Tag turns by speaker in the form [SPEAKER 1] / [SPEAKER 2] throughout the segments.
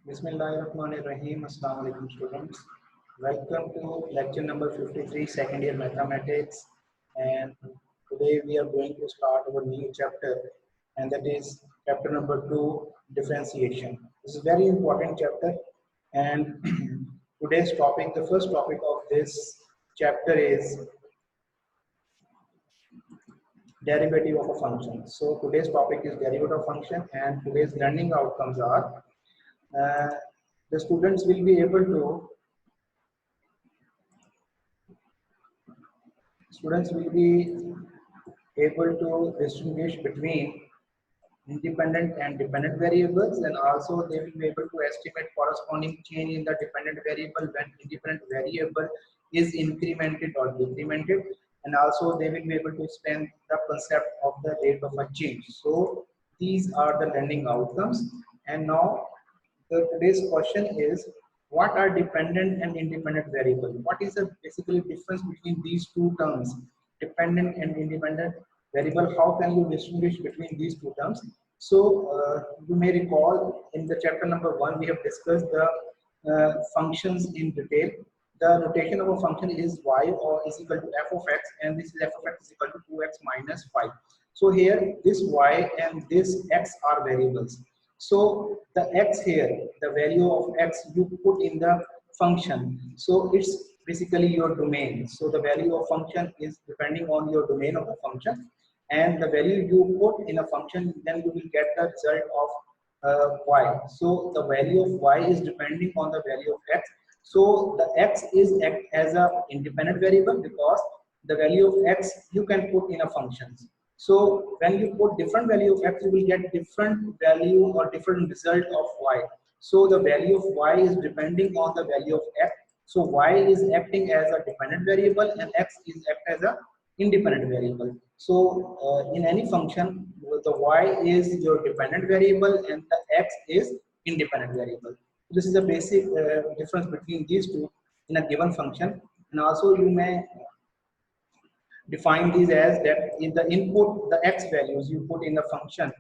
[SPEAKER 1] Bismillahirrahmanirrahim. Assalamu alaikum students. Welcome to lecture number 53, second year mathematics. And today we are going to start our new chapter, and that is chapter number 2, differentiation. This is a very important chapter. And today's topic, the first topic of this chapter is derivative of a function. So today's topic is derivative of function, and today's learning outcomes are uh, the students will be able to distinguish between independent and dependent variables, and also they will be able to estimate corresponding change in the dependent variable when independent variable is incremented or decremented, and also they will be able to explain the concept of the rate of a change. So these are the learning outcomes. And now today's question is, what are dependent and independent variable? What is the basically difference between these two terms, dependent and independent variable? How can you distinguish between these two terms? So you may recall in the chapter number 1 we have discussed the functions in detail. The notation of a function is y or is equal to f of x, and this is f of x is equal to 2x minus 5. So here this y and this x are variables. So the x here, the value of x you put in the function. So it's basically your domain. So the value of function is depending on your domain of the function, and the value you put in a function, then you will get the result of y. So the value of y is depending on the value of x. So the x is act as a independent variable because the value of x you can put in a function. So when you put different value of x, you will get different value or different result of y. So the value of y is depending on the value of x. So y is acting as a dependent variable and x is act as a independent variable. So in any function, the y is your dependent variable and the x is independent variable. This is the basic difference between these two in a given function. And also you may define these as that in the input, the x values you put in the function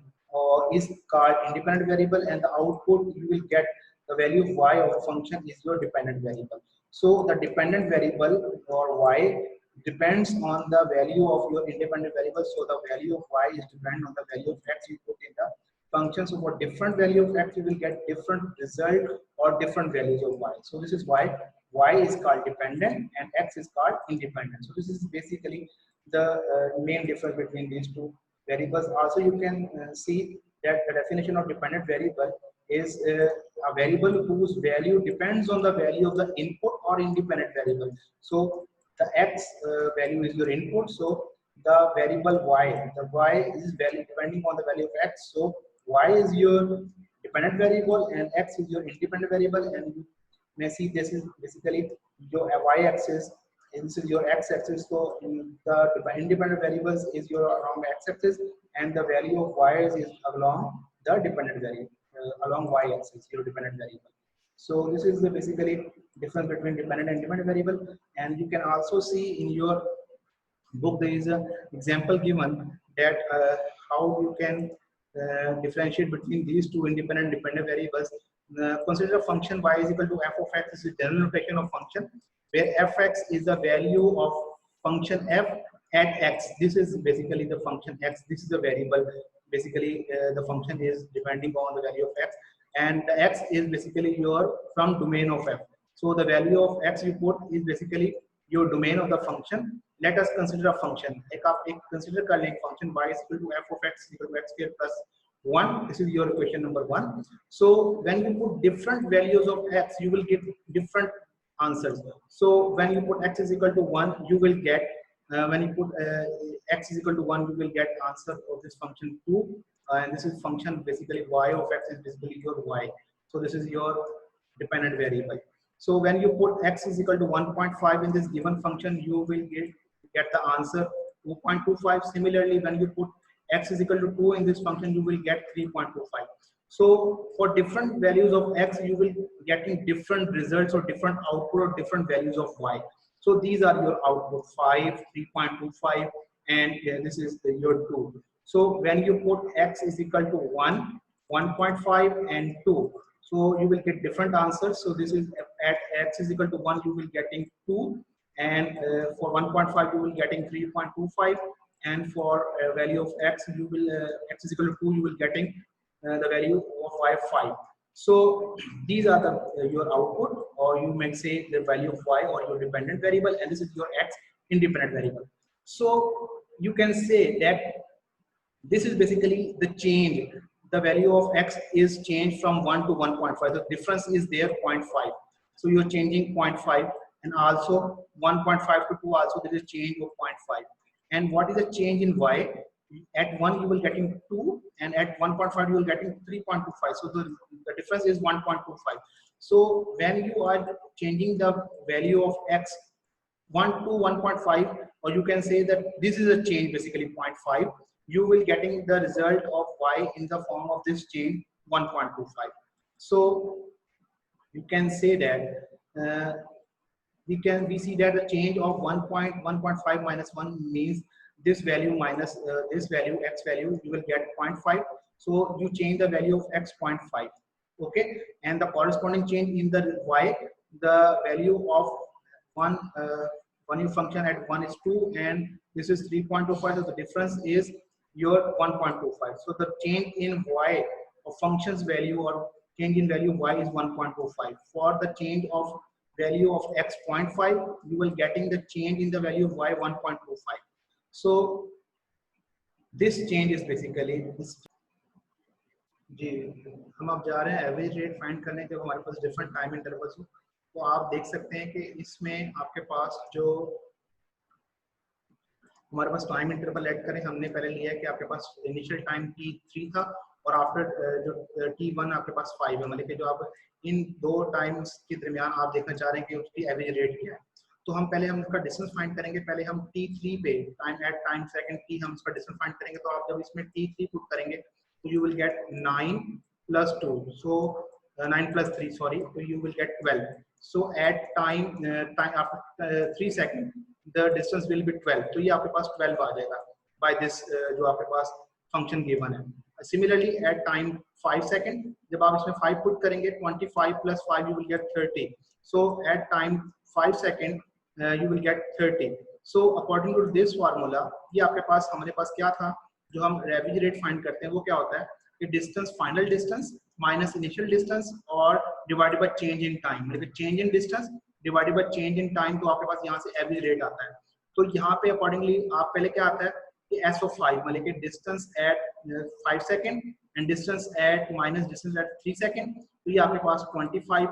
[SPEAKER 1] is called independent variable, and the output you will get the value of y of a function is your dependent variable. So the dependent variable or y depends on the value of your independent variable. So the value of y is dependent on the value of x you put in the function. So for different value of x you will get different result or different values of y. So this is why y is called dependent and x is called independent. So this is basically the main difference between these two variables. Also you can see that the definition of dependent variable is a variable whose value depends on the value of the input or independent variable. So the x value is your input, so the variable y, the y is value depending on the value of x. So y is your dependent variable and x is your independent variable, and you may see this is basically your y-axis and this is your x-axis. So the independent variables is your along x-axis and the value of y is along the dependent variable along y-axis, your dependent variable. So this is the basically difference between dependent and independent variable. And you can also see in your book there is an example given that how you can differentiate between these two independent and dependent variables. Consider a function y is equal to f of x. This is general notation of function where fx is the value of function f at x. This is basically the function x. This is the variable. Basically, the function is depending on the value of x, and the x is basically your from domain of f. So the value of x you put is basically your domain of the function. Let us consider a function. Consider a function y is equal to f of x equal to x square plus 1. This is your equation number 1. So when you put different values of x, you will get different answers. So when you put x is equal to 1, you will get when you put x is equal to 1, you will get answer of this function 2, and this is function basically y of x is basically your y. So this is your dependent variable. So when you put x is equal to 1.5 in this given function, you will get the answer 2.25. Similarly, when you put x is equal to 2 in this function, you will get 3.25. So for different values of x, you will getting different results or different output or different values of y. So these are your output 5, 3.25, and this is your 2. So when you put x is equal to 1, 1.5 and 2, So you will get different answers. So this is at x is equal to 1, you will getting 2, and for 1.5 you will getting 3.25, and for value of x you will x is equal to 2, you will getting the value of y 5. So these are the your output, or you may say the value of y or your dependent variable, and this is your x independent variable. So you can say that this is basically the change. The value of x is changed from 1 to 1.5. The difference is there 0.5. So you're changing 0.5, and also 1.5 to 2 also there is change of 0.5. And what is the change in y? At 1 you will getting 2, and at 1.5 you will getting 3.25. So the difference is 1.25. So when you are changing the value of x 1 to 1.5, or you can say that this is a change basically 0.5, you will getting the result of y in the form of this change 1.25. So you can say that we see that the change of 1.1.5 minus 1 means this value minus this value x value, you will get 0.5. So you change the value of x 0.5. Okay, and the corresponding change in the y, the value of one new function at 1 is 2, and this is 3.25. So the difference is your 1.25. So the change in y of function's value, or change in value of y, is 1.25. For the change of value of x 0.5, you will getting the change in the value of y 1.25. So this change is basically this. जी हम अब जा रहे हैं average rate find करने के, हमारे पास different time intervals हो, तो आप देख सकते हैं कि इसमें आपके पास जो हमारे पास टाइम इंटरवल ऐड करें, हमने पहले लिया है कि आपके पास इनिशियल टाइम t3 था, और आफ्टर जो t1 आपके पास 5 है, मतलब कि जो आप इन दो टाइम्स के दरमियान आप देखना चाह रहे हैं कि उसकी एवरेज रेट क्या है। तो हम पहले हम उसका डिस्टेंस फाइंड करेंगे। पहले हम t3 पे time at time second t हम उसका डिस्टेंस फाइंड करेंगे। तो आप जब इसमें t3 पुट करेंगे तो you will get 9 plus 2, so 9 plus 3, sorry, so you will get 12. So at time after 3 seconds the distance will be 12, तो ये आपके पास 12 आ जाएगा by this जो आपके पास function given है। Similarly at time 5 second, जब आप इसमें 5 पुट करेंगे 25 plus 5 you will get 30, so at time 5 second you will get 30. So according to this formula, ये आपके पास हमारे पास क्या था, जो हम एवरेज रेट फाइंड करते हैं वो क्या होता है कि distance, final distance minus initial distance और divided by change in time, मतलब change in distance divided by change in time, तो आपके पास यहाँ से एवरेज रेट आता है। तो यहाँ पे अकॉर्डिंगली आप पहले क्या आता है कि s of 5, मतलब कि distance at 5 second and distance at minus distance at 3 second, तो ये आपके पास 25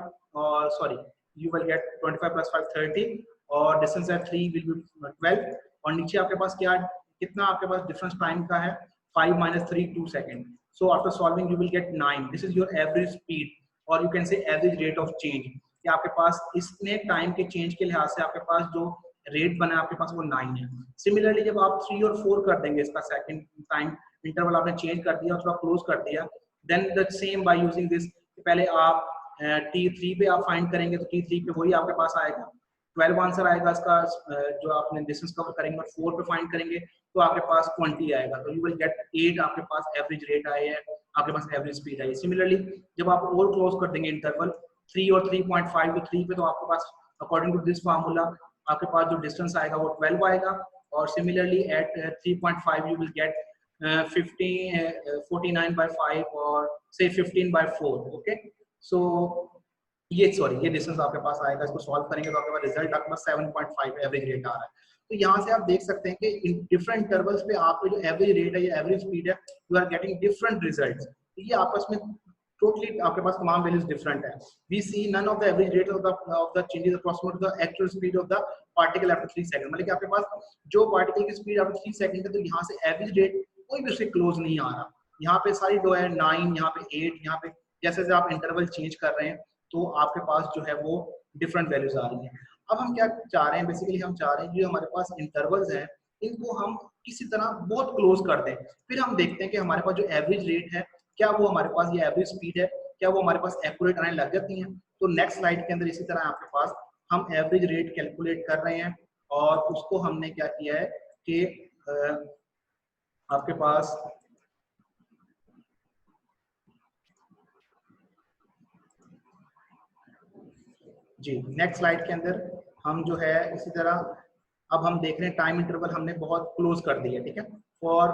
[SPEAKER 1] और sorry you will get 25 plus 5 30, और डिस्टेंस एट 3 विल बी 12, और नीचे आपके पास क्या कितना आपके पास डिफरेंस टाइम का है 5 minus 3 2 seconds. So after solving you will get 9. This is your average speed, or you can say average rate of change, कि आपके पास इसने टाइम के चेंज के लिहाज से आपके पास जो रेट बना आपके पास वो 9 है। सिमिलरली जब आप 3 और 4 कर देंगे, इसका सेकंड टाइम इंटरवल आपने चेंज कर दिया और थोड़ा क्लोज कर दिया, then the same by using this, पहले आप t3 पे आप फाइंड करेंगे तो t3 पे वही आपके पास आएगा 12 आंसर आएगा इसका, जो आपने डिस्टेंस कवर करेंगे, और 4 पे फाइंड करेंगे तो आपके पास 20 आएगा, तो यू विल गेट 8 आपके पास एवरेज रेट आए है, आपके पास एवरेज स्पीड आई। सिमिलरली जब आप और क्लोज कर देंगे इंटरवल 3 और 3.5 तो 3 पे, तो आपके पास अकॉर्डिंग टू दिस फार्मूला आपके पास जो डिस्टेंस आएगा वो 12 आएगा, और similarly at 3.5 you will get 49 by 5 और say 15 by 4. ओके, सो ये सॉरी ये डिस्टेंस आपके पास आएगा, इसको सॉल्व करेंगे तो आपके पास रिजल्ट आपके पास 7.5 एवरेज रेट आ रहा है। तो यहाँ से आप देख सकते हैं कि इन डिफरेंट इंटरवल्स पे आपका जो एवरेज रेट है या एवरेज स्पीड है, you are getting different results. तो ये आपस में टोटली आपके पास तमाम वैल्यूज डिफरेंट है। We see none of the average rate of the changes approximate to the actual speed of the particle after 3 second, मतलब कि आपके पास जो पार्टिकल की स्पीड आफ्टर 3 सेकंड है, तो यहाँ से एवरेज रेट कोई भी उससे क्लोज नहीं आ रहा। यहाँ पे सारी दो है 9, यहाँ पे 8, यहाँ पे जैसे जैसे आप इंटरवल चेंज कर रहे हैं तो आपके पास जो है वो डिफरेंट वैल्यूज आ रही हैं। अब हम क्या चाह रहे हैं, बेसिकली हम चाह रहे हैं जो हमारे पास इंटरवल्स हैं इनको हम किसी तरह बहुत क्लोज कर दें, फिर हम देखते हैं कि हमारे पास जो एवरेज रेट है क्या वो हमारे पास ये एवरेज स्पीड है, क्या वो हमारे पास एक्यूरेट आने लग जाती हैं। तो नेक्स्ट स्लाइड के अंदर इसी तरह आपके पास हम एवरेज रेट कैलकुलेट कर रहे हैं, और उसको हमने क्या किया है कि आपके पास जी नेक्स्ट स्लाइड के अंदर हम जो है इसी तरह अब हम देख रहे हैं टाइम इंटरवल हमने बहुत क्लोज कर दिया, ठीक है। फॉर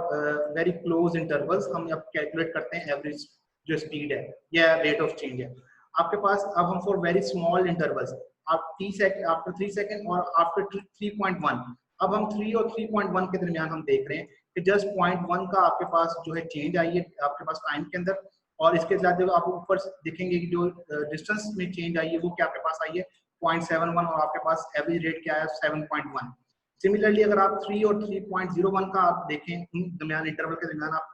[SPEAKER 1] वेरी क्लोज इंटरवल्स हम अब कैलकुलेट करते हैं एवरेज जो स्पीड है या रेट ऑफ चेंज है आपके पास। अब हम फॉर वेरी स्मॉल इंटरवल्स आप 3 सेकंड आफ्टर 3 सेकंड और आफ्टर 3.1, अब हम 3 और 3.1 के दरमियान हम देख रहे हैं कि जस्ट 0.1 का आपके पास जो है चेंज आई है आपके पास टाइम के अंदर, और इसके साथ जब आप ऊपर देखेंगे कि जो डिस्टेंस में चेंज आई है वो क्या आपके पास आई है 0.71, और आपके पास एवरेज रेट क्या है 7.1। सिमिलरली अगर आप 3 और 3.01 का आप देखें उन दरमियान इंटरवल के दरमियान आप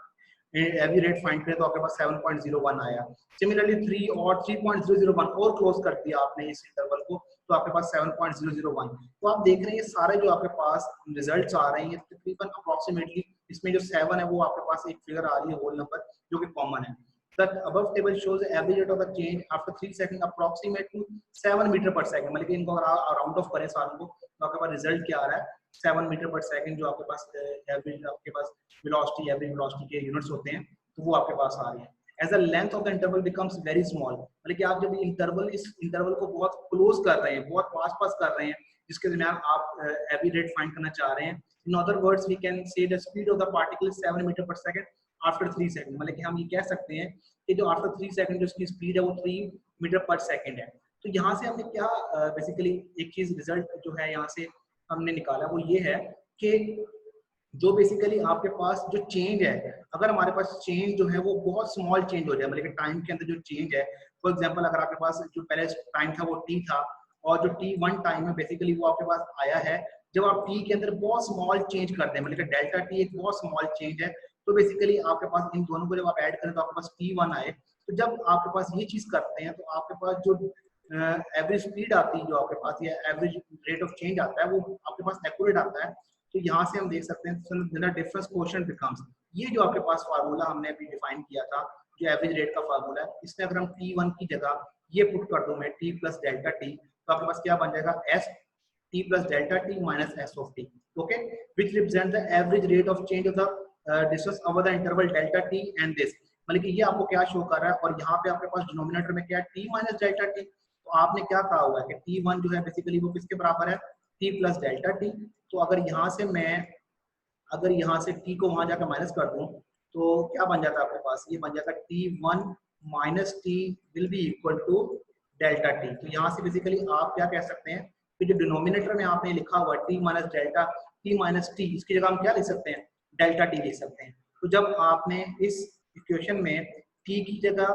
[SPEAKER 1] एवरेज रेट फाइंड करें तो आपके पास 7.01 आया। सिमिलरली 3 और 3.001 और क्लोज कर दिया आपने इस इंटरवल को तो आपके पास 7.001। तो आप देख रहे हैं ये सारे जो आपके पास रिजल्ट्स आ रहे हैं तकरीबन अप्रोक्सीमेटली इसमें जो 7 है वो आपके पास एक फिगर आ रही है होल नंबर जो कि कॉमन है। The above table shows the average rate of the change after 3 seconds approximate to 7 meter पर सेकंड। मतलब कि इनको अगर राउंड ऑफ करें सारों को तो आपके पास रिजल्ट क्या आ रहा है 7 मीटर पर सेकंड जो आपके पास एवरेज आपके पास वेलोसिटी एवरेज वेलोसिटी के यूनिट्स होते हैं तो वो आपके पास आ रहे हैं। As the length of the interval becomes very small, मतलब कि आप जब इंटरवल इस इंटरवल को बहुत क्लोज कर रहे हैं बहुत पास पास कर रहे हैं जिसके दरमियान आप एवरेज रेट फाइंड करना चाह रहे हैं। In other words we can say the speed of the particle 7 meter पर सेकंड आफ्टर 3 सेकंड, मतलब कि हम ये कह सकते हैं कि जो आफ्टर 3 सेकंड जो उसकी स्पीड है वो 3 मीटर पर सेकंड है। तो यहाँ से हमने क्या बेसिकली एक चीज रिजल्ट जो है यहाँ से हमने निकाला वो ये है कि जो बेसिकली आपके पास जो चेंज है अगर हमारे पास चेंज जो है वो बहुत स्मॉल चेंज हो जाए, मतलब कि टाइम के अंदर जो चेंज है फॉर एग्जांपल अगर आपके पास जो पहले टाइम था वो t था और जो t1 टाइम है बेसिकली वो आपके पास आया है जब आप t के अंदर बहुत स्मॉल चेंज करते हैं, मतलब कि डेल्टा t एक बहुत स्मॉल चेंज है तो बेसिकली आपके पास इन दोनों को जब आप ऐड करें तो आपके पास t1 आए। तो जब आपके पास ये चीज करते हैं तो आपके पास जो एवरेज स्पीड आती है जो आपके पास या एवरेज रेट ऑफ चेंज आता है वो आपके पास एक्यूरेट आता है। तो यहाँ से हम देख सकते हैं डिफरेंस क्वोशिएंट बिकम्स, ये जो आपके पास फार्मूला हमने अभी डिफाइन किया था जो एवरेज रेट का फार्मूला है इसमें अगर हम t1 की जगह ये पुट कर दूं मैं t प्लस डेल्टा टी तो आपके पास क्या बन जाएगा s t plus delta t minus s of t, okay, which represent the average rate of change of the distance over the interval delta t and this, मतलब कि ये आपको क्या शो कर रहा है और यहाँ पे आपके पास डिनोमिनेटर में क्या है t minus delta t। तो आपने क्या कहा हुआ है कि t1 जो है बेसिकली वो किसके बराबर है t plus delta t। तो अगर यहाँ से मैं अगर यहाँ से t को वहां जाकर माइनस कर दूं तो क्या बन जाता है आपके पास ये बन जाता है t1 minus t will be equal to delta t। तो यहाँ से बेसिकली आप क्या कह सकते हैं कि जो डिनोमिनेटर में आपने लिखा हुआ t minus delta t minus T इसकी जगह हम क्या लिख सकते हैं डेल्टा t लिख सकते हैं। तो जब आपने इस इक्वेशन में t की जगह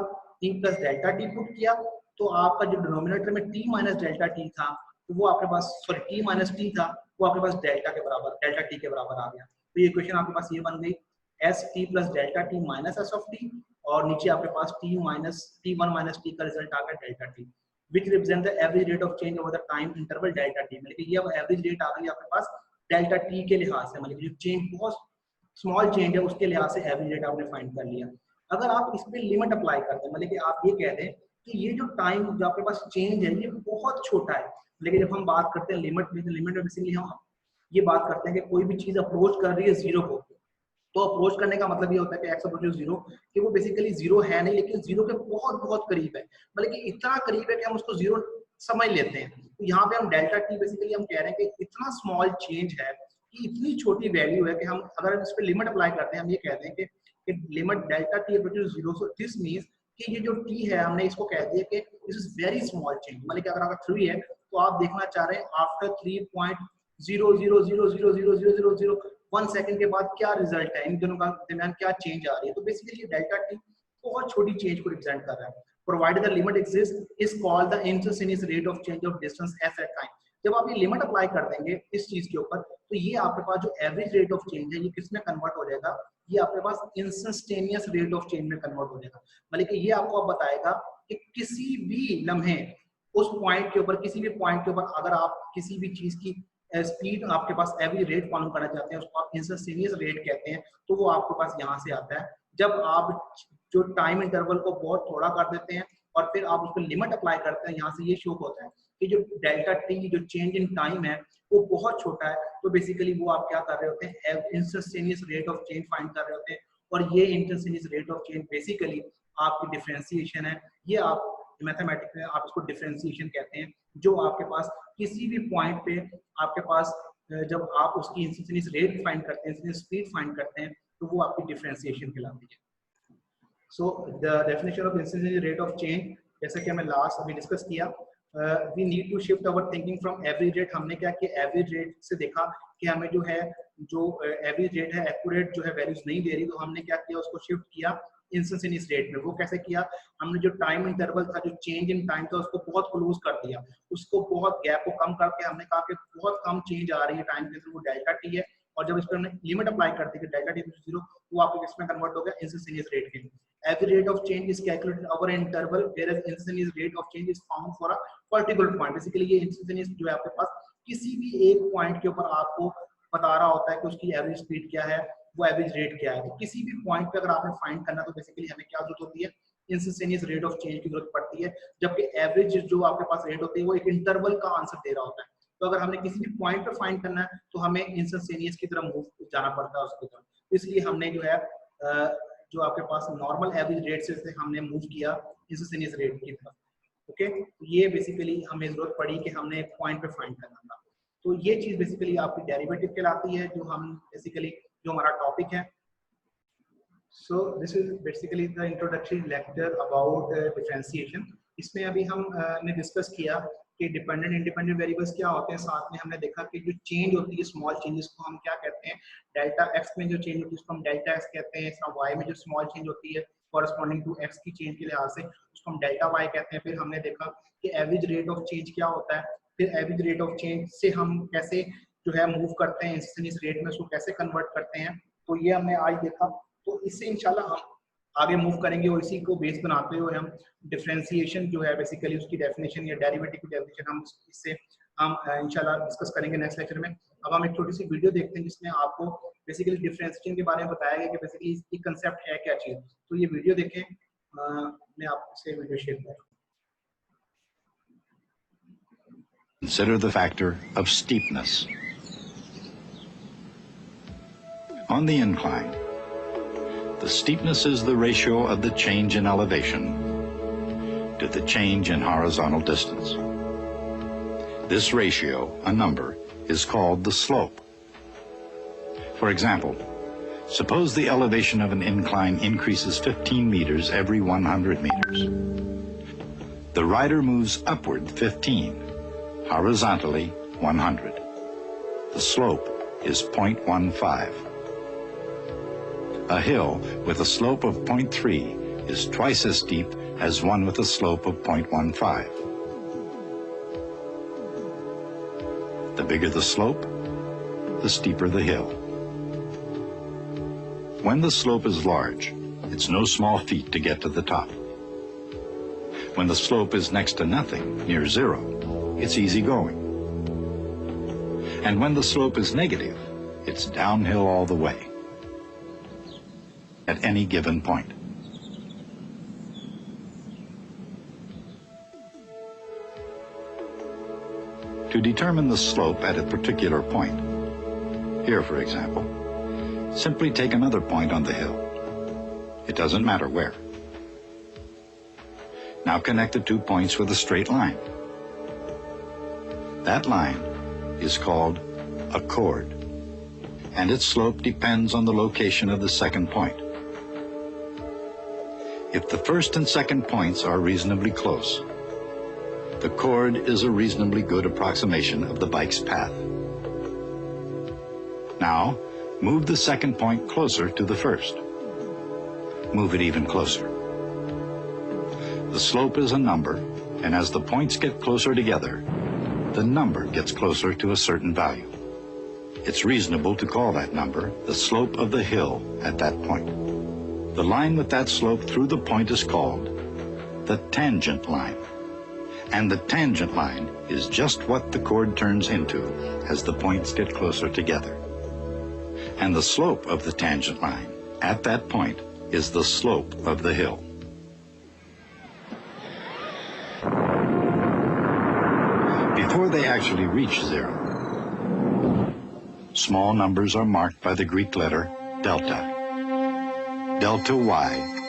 [SPEAKER 1] t plus delta t put किया तो आपका जो डिनोमिनेटर में t माइनस डेल्टा t था तो वो आपके पास सॉरी t माइनस टी था वो आपके पास डेल्टा के बराबर डेल्टा t के बराबर आ गया। तो ये इक्वेशन आपके पास ये बन गई S T plus delta T minus S of T और नीचे आपके पास t1 माइनस टी का रिजल्ट आ गया delta T which represent the average rate of change over the time interval delta t, मतलब कि ये अब एवरेज रेट आ गई आपके पास डेल्टा t के लिहाज से, मतलब जो चेंज बहुत स्मॉल चेंज है उसके लिहाज से एवरेज रेट आपने फाइंड कर लिया। अगर आप इस पे लिमिट अप्लाई करते हैं मतलब कि आप ये कहते हैं कि ये जो टाइम जो आपके पास चेंज है ये बहुत छोटा है, लेकिन जब हम बात करते हैं लिमिट में बेसिकली हम ये बात करते हैं कि कोई भी चीज अप्रोच कर रही है जीरो को तो अप्रोच करने का मतलब ये होता है कि एक्स अप्रोच जीरो कि वो बेसिकली जीरो है नहीं लेकिन जीरो के बहुत बहुत करीब है, मतलब कि इतना करीब है कि हम उसको जीरो समझ लेते हैं। तो यहाँ पे हम डेल्टा टी बेसिकली हम कह रहे हैं कि इतना स्मॉल चेंज है कि इतनी छोटी वैल्यू है कि हम अगर इस पर लिमिट अप्लाई करते हैं हम ये कहते हैं कि limit delta T approach zero, so this means कि ये जो टी है हमने इसको कह दिया कि this is very small change, मतलब कि अगर 3 है तो आप देखना चाह रहे हैं आफ्टर 3.000000001 सेकंड के बाद क्या रिजल्ट है इन दोनों का दरमियान क्या चेंज आ रही है। तो बेसिकली डेल्टा टी बहुत छोटी चेंज को रिप्रेजेंट कर रहा है। Provided the limit exist is called the instantaneous rate of change of distance at time. जब आप ये लिमिट अप्लाई कर देंगे इस चीज के ऊपर तो ये आपके पास जो एवरेज रेट ऑफ चेंज है ये किस में कन्वर्ट हो जाएगा, ये आपके पास इंस्टेंटेनियस रेट ऑफ चेंज में कन्वर्ट हो जाएगा। मतलब कि ये आपको अब बताएगा कि किसी भी लम्हे उस पॉइंट के ऊपर किसी भी पॉइंट के ऊपर अगर आप किसी भी चीज की स्पीड आपके पास एवरेज रेट मालूम करना चाहते हैं उसको आप इंस्टेंटेनियस रेट कहते हैं, तो वो आपके पास यहाँ से आता है जब आप जो टाइम इंटरवल को बहुत थोड़ा कर देते हैं और फिर आप उस पर लिमिट अप्लाई करते हैं। यहाँ से ये शो होता है कि जो डेल्टा टी जो चेंज इन टाइम है वो बहुत छोटा है, तो बेसिकली वो आप क्या कर रहे होते हैं instantaneous rate of change find कर रहे होते हैं। और ये instantaneous rate of change basically आपकी डिफरेंशिएशन है, ये आप मैथमेटिक्स में आप इसको डिफरेंशिएशन कहते हैं, जो आपके पास किसी भी पॉइंट पे आपके पास जब आप उसकी इंस्टेंटेनियस रेट फाइंड करते हैं, इंस्टेंटेनियस स्पीड फाइंड करते हैं, तो वो आपकी डिफरेंशिएशन कहलाती है। So the definition of instantaneous rate of change, जैसा कि हमें लास्ट अभी डिस्कस किया, we need to shift our thinking from average rate. हमने क्या किया, एवरेज रेट से देखा कि हमें जो है जो एवरेज रेट है एक्यूरेट जो है वैल्यूज नहीं दे रही, तो हमने क्या किया, उसको शिफ्ट किया इंस्टेंटेनियस रेट में। वो कैसे किया, हमने जो टाइम इंटरवल था, जो चेंज इन टाइम था, उसको बहुत क्लोज कर दिया, उसको बहुत गैप को कम करके हमने कहा कि बहुत कम चेंज आ रही है टाइम के अंदर, वो डेल्टा टी है। और जब इस पर हमने लिमिट अप्लाई कर दी कि डेल्टा टी जीरो, वो आपके इसमें कन्वर्ट हो गया इंस्टेंटेनियस रेट के। Average rate of change is calculated over interval where as instantaneous rate of change is found for a particular point. Basically ये इंस्टेंटेनियस जो है आपके पास किसी भी एक पॉइंट के ऊपर आपको बता रहा होता है कि उसकी एवरेज स्पीड क्या है, वो एवरेज रेट क्या है। तो किसी भी पॉइंट पे अगर आपने फाइंड करना, तो बेसिकली हमें क्या जरूरत होती है, इंस्टेंटेनियस रेट ऑफ चेंज की जरूरत पड़ती है। जबकि एवरेज जो आपके पास रेट होती है वो एक इंटरवल का आंसर दे रहा होता है। तो अगर हमने किसी भी पॉइंट पे फाइंड करना है, तो हमें इंस्टेंटेनियस की तरफ मूव जाना पड़ता है उसकी तरफ। इसलिए हमने जो है जो आपके पास नॉर्मल एवरेज रेट से हमने मूव किया इंस्टेंटेनियस रेट की तरफ। ओके, ये बेसिकली हमें जरूरत पड़ी कि हमने एक पॉइंट पे फाइंड करना था। तो ये चीज बेसिकली आपकी डेरिवेटिव कहलाती है, जो हम बेसिकली जो हमारा टॉपिक है। So this is basically the introductory lecture about differentiation. इसमें अभी हम ने डिस्कस किया कि डिपेंडेंट इंडिपेंडेंट वेरिएबल्स क्या होते हैं, साथ में हमने देखा कि जो चेंज होती है स्मॉल चेंजेस को हम क्या कहते हैं, डेल्टा एक्स में जो चेंज होती है उसको हम डेल्टा एक्स कहते हैं, वाई में जो स्मॉल चेंज होती है कॉरेस्पॉन्डिंग टू एक्स की चेंज के लिहाज से उसको हम डेल्टा वाई कहते हैं। फिर हमने देखा कि एवरेज रेट ऑफ चेंज क्या होता है, फिर एवरेज रेट ऑफ चेंज से हम कैसे जो है मूव करते हैं इंस्टेंटेनियस रेट में, उसको कैसे कन्वर्ट करते हैं। तो ये हमने आज देखा। तो इससे इंशाल्लाह हम आगे मूव करेंगे और इसी को बेस बनाते हुए हम डिफरेंशिएशन जो है बेसिकली उसकी डेफिनेशन या डेरिवेटिव की डेफिनेशन हम इससे हम इंशाल्लाह डिस्कस करेंगे नेक्स्ट लेक्चर में। अब हम एक छोटी सी वीडियो देखते हैं जिसमें आपको बेसिकली डिफरेंशिएशन के बारे में बताया गया कि बेसिकली इसकी कंसेप्ट है क्या चीज। तो ये वीडियो देखें, मैं आपसे वीडियो शेयर करूँ।
[SPEAKER 2] Consider the factor of steepness. On the incline, the steepness is the ratio of the change in elevation to the change in horizontal distance. This ratio, a number, is called the slope. For example, suppose the elevation of an incline increases 15 meters every 100 meters. The rider moves upward 15, horizontally 100. The slope is 0.15. A hill with a slope of 0.3 is twice as steep as one with a slope of 0.15. The bigger the slope, the steeper the hill. When the slope is large, it's no small feat to get to the top. When the slope is next to nothing, near zero, it's easy going. And when the slope is negative, it's downhill all the way at any given point. To determine the slope at a particular point, here for example, simply take another point on the hill. It doesn't matter where. Now connect the 2 points with a straight line. That line is called a chord, and its slope depends on the location of the second point. If the first and second points are reasonably close, the chord is a reasonably good approximation of the bike's path. Now, move the second point closer to the first. Move it even closer. The slope is a number, and as the points get closer together, the number gets closer to a certain value. It's reasonable to call that number the slope of the hill at that point. The line with that slope through the point is called the tangent line. And the tangent line is just what the chord turns into as the points get closer together. And the slope of the tangent line at that point is the slope of the hill. Before they actually reach zero, small numbers are marked by the Greek letter delta. Delta y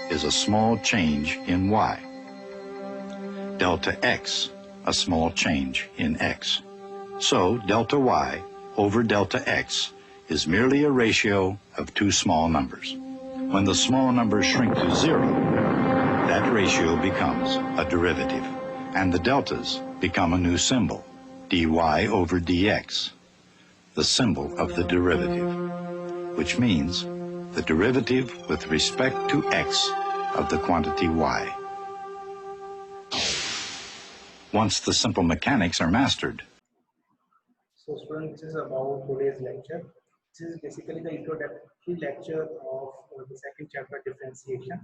[SPEAKER 2] is a small change in y. delta x, a small change in x. So delta y over delta x is merely a ratio of two small numbers. When the small numbers shrink to 0, that ratio becomes a derivative, and the deltas become a new symbol, dy over dx, the symbol of the derivative, which means the derivative with respect to x of the quantity y. Once the simple mechanics are mastered.
[SPEAKER 1] So students, this is about today's lecture. This is basically the introductory lecture of the second chapter, differentiation.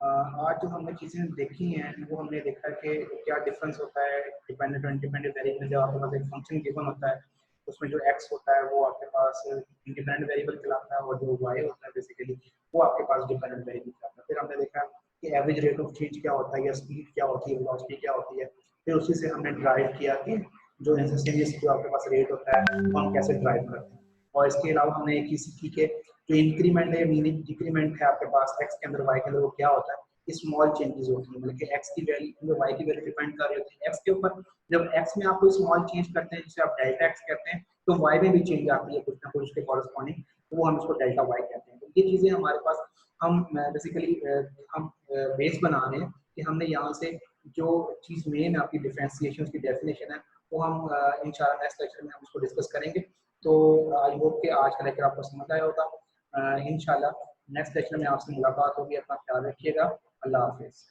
[SPEAKER 1] आज जो हमने चीजें देखी हैं वो हमने देखा कि क्या डिफरेंस होता है डिपेंडेंट और इंडिपेंडेंट वेरिएबल में। जब आपके पास एक फंक्शन गिवन होता है उसमें जो x होता है वो आपके पास इंडिपेंडेंट वेरिएबल कहलाता है, और जो y होता है बेसिकली वो आपके पास डिपेंडेंट वेरिएबल कहलाता है। फिर हमने देखा कि एवरेज रेट ऑफ चेंज क्या होता है, या स्पीड क्या होती है, वेलोसिटी क्या होती है। फिर उसी से हमने ड्राइव किया कि जो इंस्टेंटेनियस जो आपके पास रेट होता है वो हम कैसे ड्राइव करते हैं। और इसके अलावा हमने एक ही सीखी के जो इंक्रीमेंट है मीनिंग डिक्रीमेंट है आपके पास x के अंदर y के अंदर, वो क्या होता है, स्मॉल चेंजेस होती है, मतलब कि x की वैल्यू y की वैल्यू डिपेंड कर रही होती है x के ऊपर। जब x में आप कोई स्मॉल चेंज करते हैं जिसे आप डेल्टा x कहते हैं, तो y में भी चेंज आती है कुछ ना कुछ उसके कॉरेस्पॉन्डिंग, तो वो हम इसको डेल्टा y कहते हैं। तो ये चीजें हमारे पास हम बेसिकली हम बेस बना रहे हैं कि हमने यहाँ से जो चीज मेन आपकी डिफरेंशिएशन की डेफिनेशन है वो हम इंशाल्लाह नेक्स्ट लेक्चर में हम उसको डिस्कस करेंगे। तो आई होप कि आज का लेक्चर आपको समझ आया होगा। इंशाल्लाह नेक्स्ट लेक्चर में आपसे मुलाकात होगी। अपना ख्याल रखिएगा। अल्लाह हाफिज़।